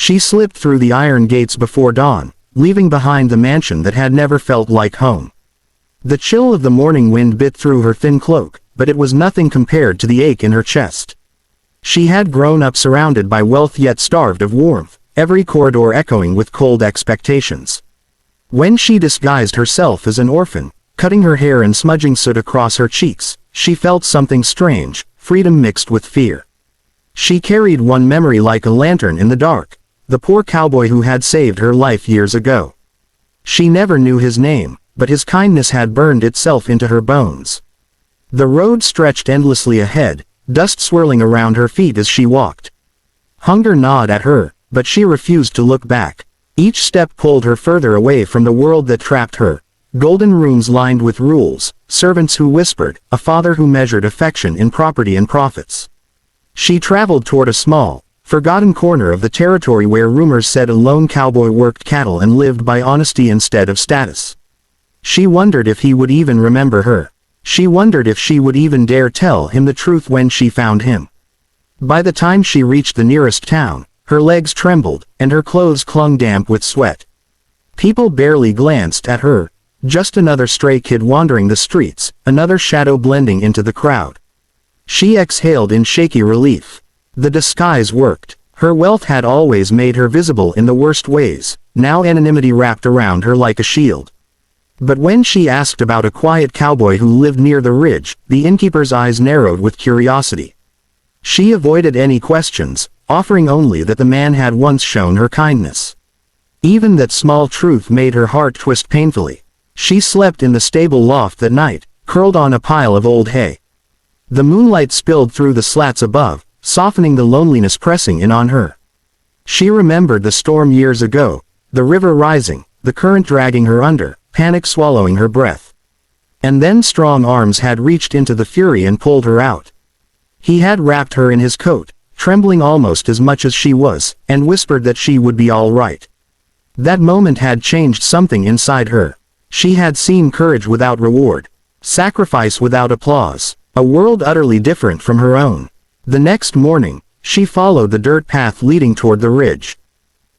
She slipped through the iron gates before dawn, leaving behind the mansion that had never felt like home. The chill of the morning wind bit through her thin cloak, but it was nothing compared to the ache in her chest. She had grown up surrounded by wealth yet starved of warmth, every corridor echoing with cold expectations. When she disguised herself as an orphan, cutting her hair and smudging soot across her cheeks, she felt something strange, freedom mixed with fear. She carried one memory like a lantern in the dark, the poor cowboy who had saved her life years ago. She never knew his name, but his kindness had burned itself into her bones. The road stretched endlessly ahead, dust swirling around her feet as she walked. Hunger gnawed at her, but she refused to look back. Each step pulled her further away from the world that trapped her. Golden rooms lined with rules, servants who whispered, a father who measured affection in property and profits. She traveled toward a small, forgotten corner of the territory where rumors said a lone cowboy worked cattle and lived by honesty instead of status. She wondered if he would even remember her. She wondered if she would even dare tell him the truth when she found him. By the time she reached the nearest town, her legs trembled, and her clothes clung damp with sweat. People barely glanced at her, just another stray kid wandering the streets, another shadow blending into the crowd. She exhaled in shaky relief. The disguise worked. Her wealth had always made her visible in the worst ways, now anonymity wrapped around her like a shield. But when she asked about a quiet cowboy who lived near the ridge, the innkeeper's eyes narrowed with curiosity. She avoided any questions, offering only that the man had once shown her kindness. Even that small truth made her heart twist painfully. She slept in the stable loft that night, curled on a pile of old hay. The moonlight spilled through the slats above, softening the loneliness pressing in on her. She remembered the storm years ago, the river rising, the current dragging her under, panic swallowing her breath. And then strong arms had reached into the fury and pulled her out. He had wrapped her in his coat, trembling almost as much as she was, and whispered that she would be all right. That moment had changed something inside her. She had seen courage without reward, sacrifice without applause, a world utterly different from her own. The next morning, she followed the dirt path leading toward the ridge.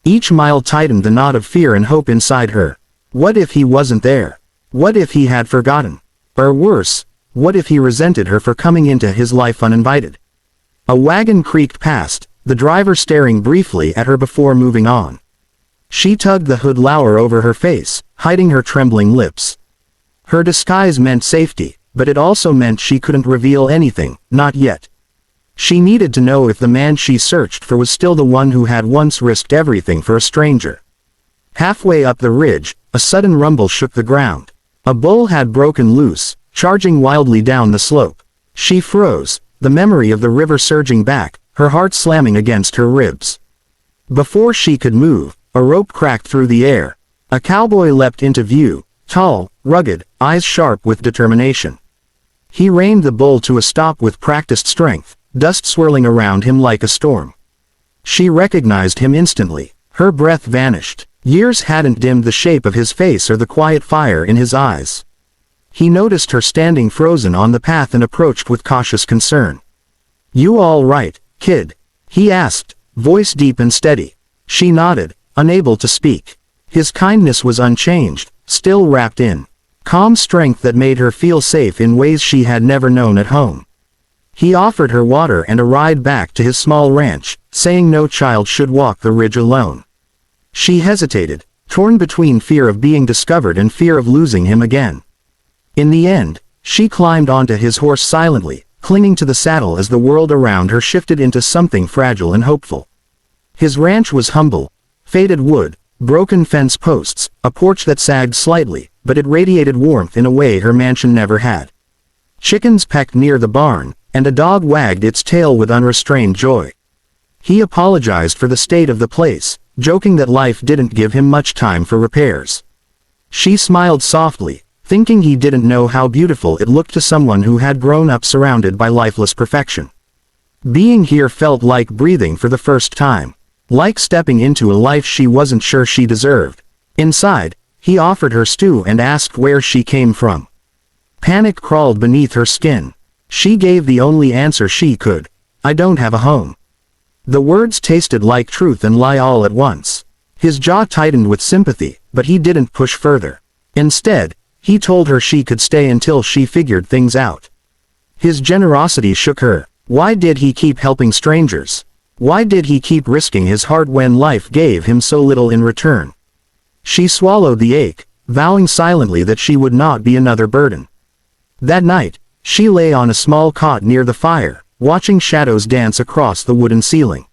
Each mile tightened the knot of fear and hope inside her. What if he wasn't there? What if he had forgotten? Or worse, what if he resented her for coming into his life uninvited? A wagon creaked past, the driver staring briefly at her before moving on. She tugged the hood lower over her face, hiding her trembling lips. Her disguise meant safety, but it also meant she couldn't reveal anything, not yet. She needed to know if the man she searched for was still the one who had once risked everything for a stranger. Halfway up the ridge, a sudden rumble shook the ground. A bull had broken loose, charging wildly down the slope. She froze, the memory of the river surging back, her heart slamming against her ribs. Before she could move, a rope cracked through the air. A cowboy leapt into view, tall, rugged, eyes sharp with determination. He reined the bull to a stop with practiced strength, dust swirling around him like a storm. She recognized him instantly. Her breath vanished. Years hadn't dimmed the shape of his face or the quiet fire in his eyes. He noticed her standing frozen on the path and approached with cautious concern. "You all right, kid?" he asked, voice deep and steady. She nodded, unable to speak. His kindness was unchanged, still wrapped in calm strength that made her feel safe in ways she had never known at home. He offered her water and a ride back to his small ranch, saying no child should walk the ridge alone. She hesitated, torn between fear of being discovered and fear of losing him again. In the end, she climbed onto his horse silently, clinging to the saddle as the world around her shifted into something fragile and hopeful. His ranch was humble, faded wood, broken fence posts, a porch that sagged slightly, but it radiated warmth in a way her mansion never had. Chickens pecked near the barn, and a dog wagged its tail with unrestrained joy. He apologized for the state of the place, joking that life didn't give him much time for repairs. She smiled softly, thinking he didn't know how beautiful it looked to someone who had grown up surrounded by lifeless perfection. Being here felt like breathing for the first time, like stepping into a life she wasn't sure she deserved. Inside, he offered her stew and asked where she came from. Panic crawled beneath her skin. She gave the only answer she could. "I don't have a home." The words tasted like truth and lie all at once. His jaw tightened with sympathy, but he didn't push further. Instead, he told her she could stay until she figured things out. His generosity shook her. Why did he keep helping strangers? Why did he keep risking his heart when life gave him so little in return? She swallowed the ache, vowing silently that she would not be another burden. That night, she lay on a small cot near the fire, watching shadows dance across the wooden ceiling.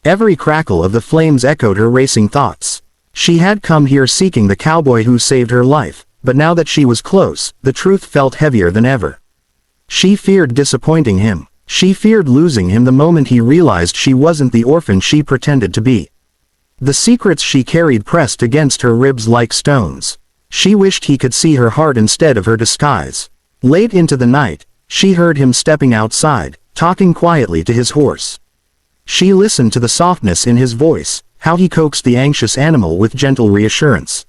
Every crackle of the flames echoed her racing thoughts. She had come here seeking the cowboy who saved her life, but now that she was close, the truth felt heavier than ever. She feared disappointing him. She feared losing him the moment he realized she wasn't the orphan she pretended to be. The secrets she carried pressed against her ribs like stones. She wished he could see her heart instead of her disguise. Late into the night, she heard him stepping outside, talking quietly to his horse. She listened to the softness in his voice, how he coaxed the anxious animal with gentle reassurance.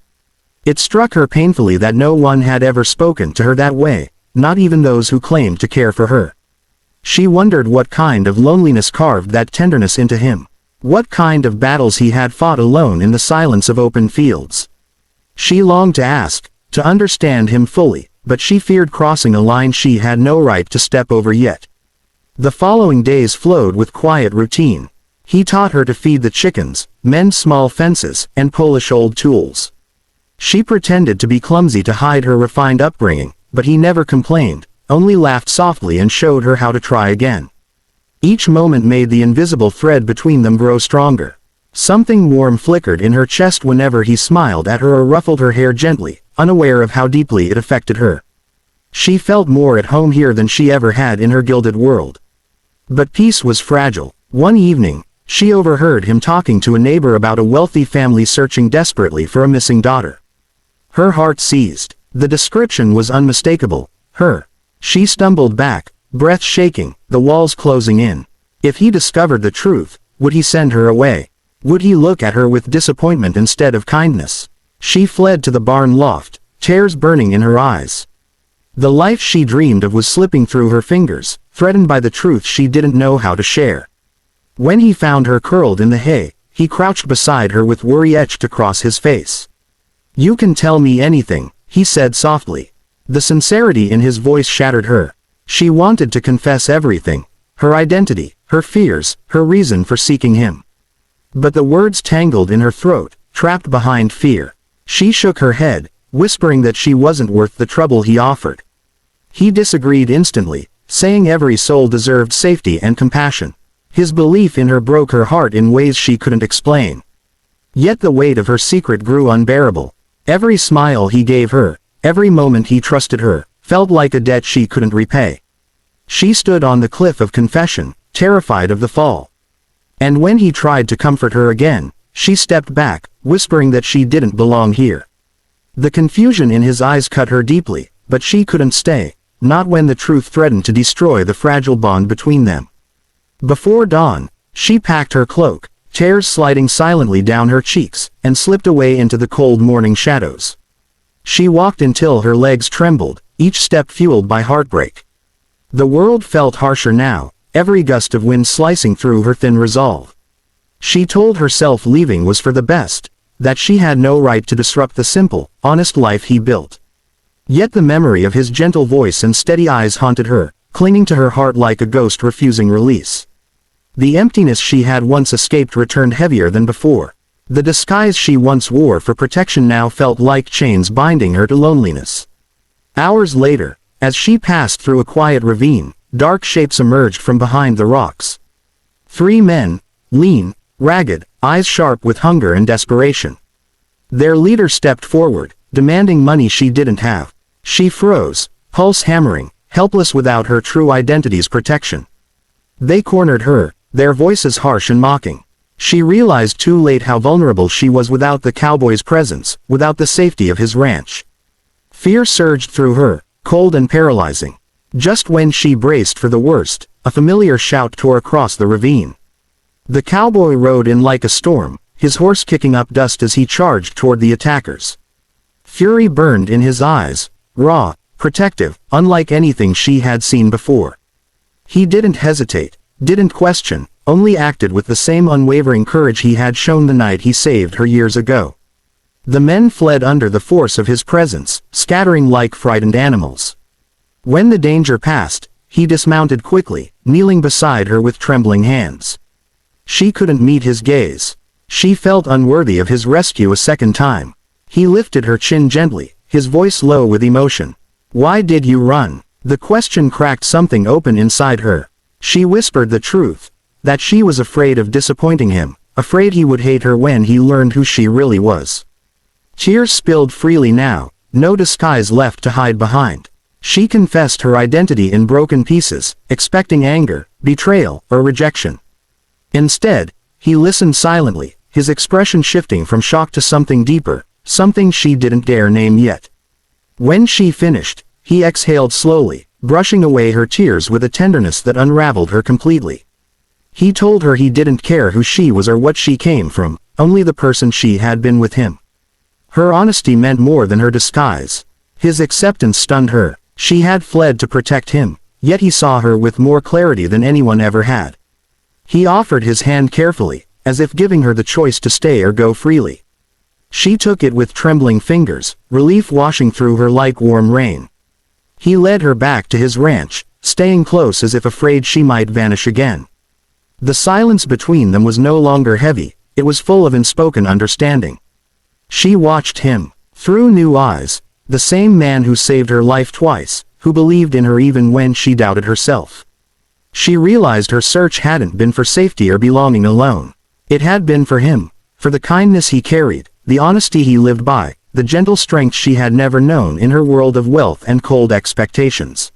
It struck her painfully that no one had ever spoken to her that way, not even those who claimed to care for her. She wondered what kind of loneliness carved that tenderness into him. What kind of battles he had fought alone in the silence of open fields. She longed to ask, to understand him fully, but she feared crossing a line she had no right to step over yet. The following days flowed with quiet routine. He taught her to feed the chickens, mend small fences, and polish old tools. She pretended to be clumsy to hide her refined upbringing, but he never complained, only laughed softly and showed her how to try again. Each moment made the invisible thread between them grow stronger. Something warm flickered in her chest whenever he smiled at her or ruffled her hair gently, unaware of how deeply it affected her. She felt more at home here than she ever had in her gilded world. But peace was fragile. One evening, she overheard him talking to a neighbor about a wealthy family searching desperately for a missing daughter. Her heart seized. The description was unmistakable. Her. She stumbled back, breath shaking, the walls closing in. If he discovered the truth, would he send her away? Would he look at her with disappointment instead of kindness? She fled to the barn loft, tears burning in her eyes. The life she dreamed of was slipping through her fingers, threatened by the truth she didn't know how to share. When he found her curled in the hay, he crouched beside her with worry etched across his face. "You can tell me anything," he said softly. The sincerity in his voice shattered her. She wanted to confess everything, her identity, her fears, her reason for seeking him. But the words tangled in her throat, trapped behind fear. She shook her head, whispering that she wasn't worth the trouble he offered. He disagreed instantly, saying every soul deserved safety and compassion. His belief in her broke her heart in ways she couldn't explain. Yet the weight of her secret grew unbearable. Every smile he gave her, every moment he trusted her, felt like a debt she couldn't repay. She stood on the cliff of confession, terrified of the fall. And when he tried to comfort her again, she stepped back, whispering that she didn't belong here. The confusion in his eyes cut her deeply, but she couldn't stay, not when the truth threatened to destroy the fragile bond between them. Before dawn, she packed her cloak, tears sliding silently down her cheeks, and slipped away into the cold morning shadows. She walked until her legs trembled, each step fueled by heartbreak. The world felt harsher now, every gust of wind slicing through her thin resolve. She told herself leaving was for the best, that she had no right to disrupt the simple, honest life he built. Yet the memory of his gentle voice and steady eyes haunted her, clinging to her heart like a ghost refusing release. The emptiness she had once escaped returned heavier than before. The disguise she once wore for protection now felt like chains binding her to loneliness. Hours later, as she passed through a quiet ravine, dark shapes emerged from behind the rocks. 3 men, lean, ragged, eyes sharp with hunger and desperation. Their leader stepped forward, demanding money she didn't have. She froze, pulse hammering, helpless without her true identity's protection. They cornered her, their voices harsh and mocking. She realized too late how vulnerable she was without the cowboy's presence, without the safety of his ranch. Fear surged through her, cold and paralyzing. Just when she braced for the worst, a familiar shout tore across the ravine. The cowboy rode in like a storm, his horse kicking up dust as he charged toward the attackers. Fury burned in his eyes, raw, protective, unlike anything she had seen before. He didn't hesitate, didn't question, only acted with the same unwavering courage he had shown the night he saved her years ago. The men fled under the force of his presence, scattering like frightened animals. When the danger passed, he dismounted quickly, kneeling beside her with trembling hands. She couldn't meet his gaze. She felt unworthy of his rescue a second time. He lifted her chin gently, his voice low with emotion. "Why did you run?" The question cracked something open inside her. She whispered the truth, that she was afraid of disappointing him, afraid he would hate her when he learned who she really was. Tears spilled freely now, no disguise left to hide behind. She confessed her identity in broken pieces, expecting anger, betrayal, or rejection. Instead, he listened silently, his expression shifting from shock to something deeper, something she didn't dare name yet. When she finished, he exhaled slowly, brushing away her tears with a tenderness that unraveled her completely. He told her he didn't care who she was or what she came from, only the person she had been with him. Her honesty meant more than her disguise. His acceptance stunned her. She had fled to protect him, yet he saw her with more clarity than anyone ever had. He offered his hand carefully, as if giving her the choice to stay or go freely. She took it with trembling fingers, relief washing through her like warm rain. He led her back to his ranch, staying close as if afraid she might vanish again. The silence between them was no longer heavy, it was full of unspoken understanding. She watched him, through new eyes, the same man who saved her life twice, who believed in her even when she doubted herself. She realized her search hadn't been for safety or belonging alone. It had been for him, for the kindness he carried, the honesty he lived by, the gentle strength she had never known in her world of wealth and cold expectations.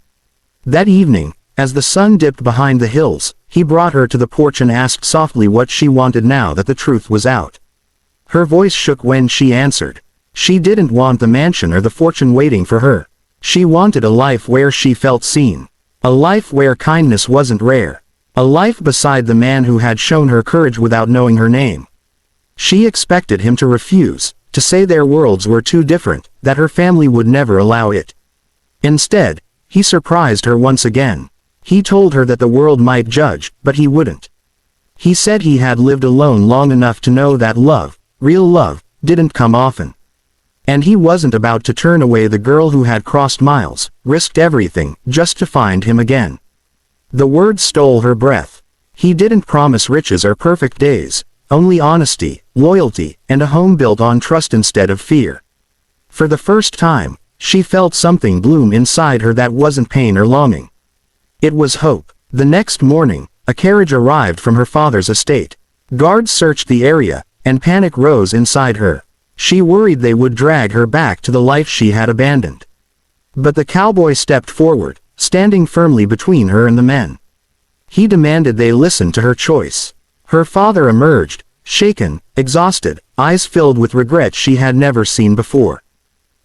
That evening, as the sun dipped behind the hills, he brought her to the porch and asked softly what she wanted now that the truth was out. Her voice shook when she answered. She didn't want the mansion or the fortune waiting for her. She wanted a life where she felt seen. A life where kindness wasn't rare. A life beside the man who had shown her courage without knowing her name. She expected him to refuse, to say their worlds were too different, that her family would never allow it. Instead, he surprised her once again. He told her that the world might judge, but he wouldn't. He said he had lived alone long enough to know that love, real love, didn't come often. And he wasn't about to turn away the girl who had crossed miles, risked everything, just to find him again. The words stole her breath. He didn't promise riches or perfect days, only honesty, loyalty, and a home built on trust instead of fear. For the first time, she felt something bloom inside her that wasn't pain or longing. It was hope. The next morning, a carriage arrived from her father's estate. Guards searched the area, and panic rose inside her. She worried they would drag her back to the life she had abandoned. But the cowboy stepped forward, standing firmly between her and the men. He demanded they listen to her choice. Her father emerged, shaken, exhausted, eyes filled with regret she had never seen before.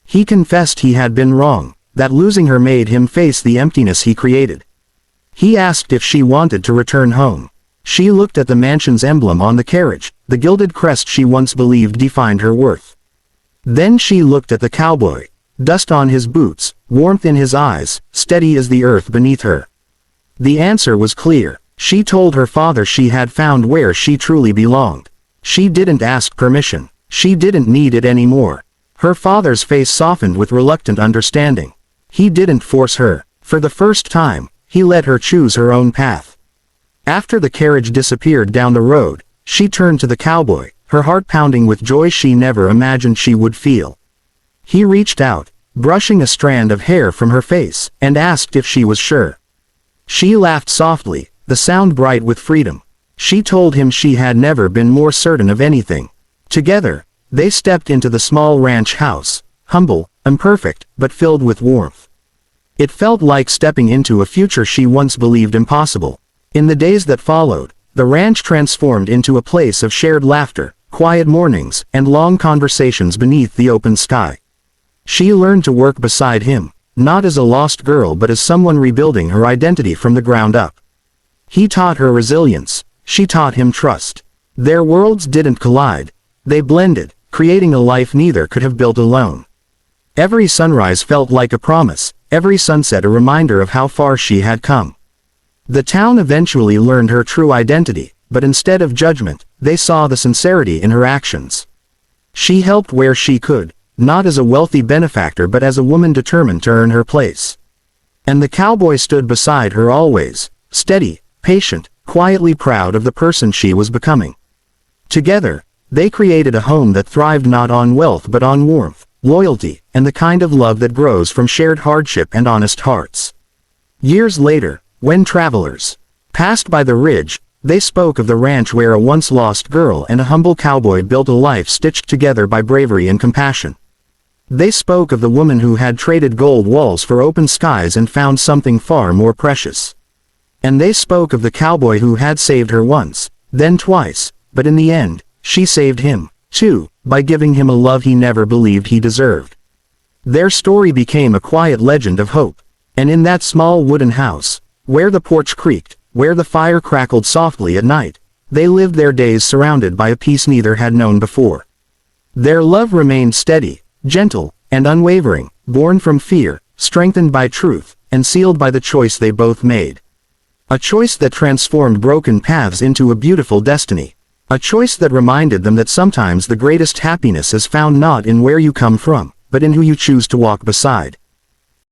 He confessed he had been wrong, that losing her made him face the emptiness he created. He asked if she wanted to return home. She looked at the mansion's emblem on the carriage, the gilded crest she once believed defined her worth. Then she looked at the cowboy, dust on his boots, warmth in his eyes, steady as the earth beneath her. The answer was clear. She told her father she had found where she truly belonged. She didn't ask permission. She didn't need it anymore. Her father's face softened with reluctant understanding. He didn't force her. For the first time, he let her choose her own path. After the carriage disappeared down the road, she turned to the cowboy, her heart pounding with joy she never imagined she would feel. He reached out, brushing a strand of hair from her face, and asked if she was sure. She laughed softly, the sound bright with freedom. She told him she had never been more certain of anything. Together, they stepped into the small ranch house, humble, imperfect, but filled with warmth. It felt like stepping into a future she once believed impossible. In the days that followed, the ranch transformed into a place of shared laughter, quiet mornings, and long conversations beneath the open sky. She learned to work beside him, not as a lost girl but as someone rebuilding her identity from the ground up. He taught her resilience. She taught him trust. Their worlds didn't collide. They blended, creating a life neither could have built alone. Every sunrise felt like a promise, every sunset a reminder of how far she had come. The town eventually learned her true identity, but instead of judgment, they saw the sincerity in her actions. She helped where she could, not as a wealthy benefactor but as a woman determined to earn her place. And the cowboy stood beside her always, steady, patient, quietly proud of the person she was becoming. Together, they created a home that thrived not on wealth but on warmth, loyalty, and the kind of love that grows from shared hardship and honest hearts. Years later, when travelers passed by the ridge, they spoke of the ranch where a once lost girl and a humble cowboy built a life stitched together by bravery and compassion. They spoke of the woman who had traded gold walls for open skies and found something far more precious. And they spoke of the cowboy who had saved her once, then twice, but in the end, she saved him, too, by giving him a love he never believed he deserved. Their story became a quiet legend of hope. And in that small wooden house, where the porch creaked, where the fire crackled softly at night, they lived their days surrounded by a peace neither had known before. Their love remained steady, gentle, and unwavering, born from fear, strengthened by truth, and sealed by the choice they both made. A choice that transformed broken paths into a beautiful destiny. A choice that reminded them that sometimes the greatest happiness is found not in where you come from, but in who you choose to walk beside.